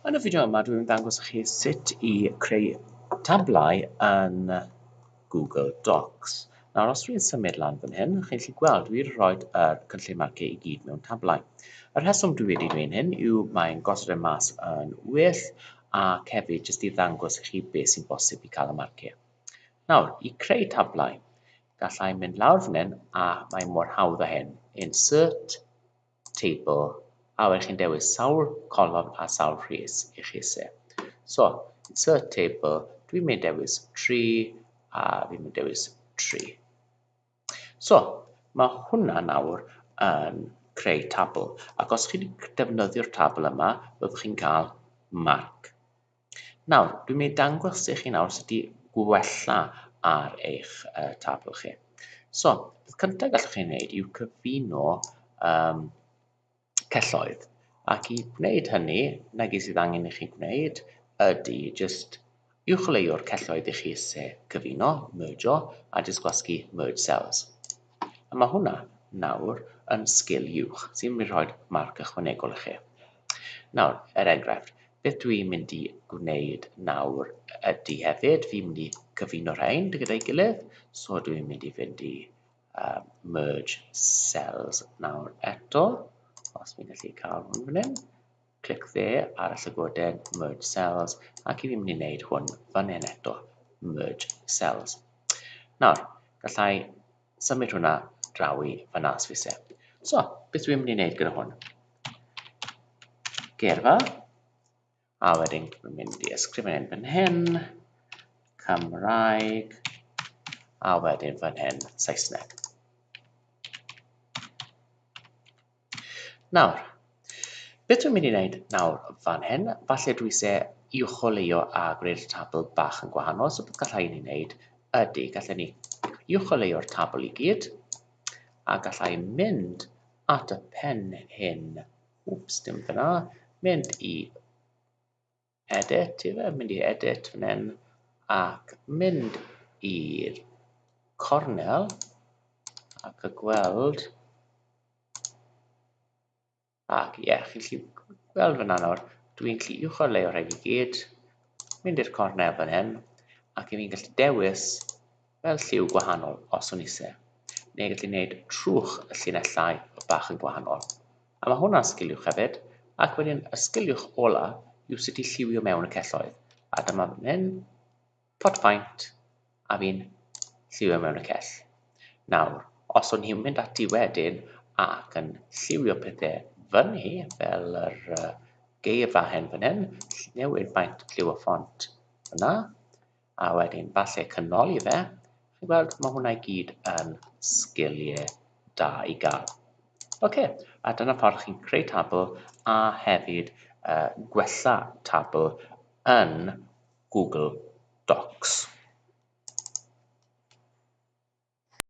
Yn y fideo yma, dwi'n dangos i chi sut I creu tablau yn Google Docs. Nawr, os dwi'n symud lan fan hyn, chi'n gallu gweld dwi wedi rhoi cynllun marciau I gyd mewn tablau. Y rheswm dwi wedi gwneud hyn yw mae'n gosod y mas yn well ac hefyd jyst I ddangos I chi beth sy'n bosib I cael y marciau. Nawr, I creu tablau, gallai mynd lawr fan hyn a mae mor hawdd â hyn. Insert, table, a wedyn chi'n dewis sawl colofn a sawl rhys I chi isie. So, insert table, dwi'n mynd dewis 3 a fi'n mynd dewis 3. So, mae hwnna nawr yn creu tabl. Ac os chi wedi defnyddio'r tabl yma, byddwch chi'n cael marc. Nawr, dwi'n mynd dangos I chi nawr sut I gwella ar eich tabl chi. So, beth cyntaf gallwch chi wneud yw cyfuno celloedd. Ac I wneud hynny, neges sydd angen I chi gwneud, ydy jyst uwchleuo'r celloedd I chi isie cyfuno, merge a jyst gwasgu merge cells. A mae hwnna nawr yn sgil uwch, sy'n mynd I rhoi marc ychwanegol I chi. Nawr, enghraifft, beth dwi'n mynd I gwneud nawr ydy hefyd, fi'n mynd I cyfuno rhain gyda'i gilydd, so dwi'n mynd I fynd I merge cells nawr eto. Os fi'n gallu cael hwn fan hyn, clic there ar y llygoden merge cells ac I fi'n mynd I wneud hwn fan hyn eto, merge cells. Nawr, gallai symud hwnna draw I fyna os fi isie. So, beth dwi'n mynd I wneud gyda hwn? Geirfa, a wedyn dwi'n mynd I ysgrifennu fan hyn, Cymraeg, a wedyn fan hyn Saesneg. Nawr, beth dwi'n mynd I wneud nawr fan hyn, falle dwi eisiau uwcholeuo a gwneud y tabl bach yn gwahanol, so beth gallai ni wneud ydy, gallai ni uwcholeuo'r tabl I gyd, a gallai mynd at y pen hyn, dim fyna, mynd I edit, mynd I edit fan hyn, ac mynd i'r cornel, ac y gweld, ac chi'n gallu gweld fyna nawr, dwi'n gallu uwcholeuo rhaid I gyd, mynd i'r cornel fan hyn, ac fi'n gallu dewis fel lliw gwahanol os o'n eisiau. Neu gallu gwneud trwch y llinellau bach yn gwahanol. A mae hwnna'n sgiliwch hefyd, ac wedyn y sgiliwch ola yw sut I lliwio mewn y celloedd. A dyma fan hyn, pot faint, a fi'n lliwio mewn y cell. Nawr, os o'n i'n mynd ati wedyn ac yn lliwio pethau fyny, fel yr geirfa hyn fan hyn, newid faint lliw y ffont yna, a wedyn falle cynoli fe, chi'n gweld mae hwnna I gyd yn sgiliau da I gael. Oce, a dyna ffordd chi'n creu tabl a hefyd gwella tabl yn Google Docs.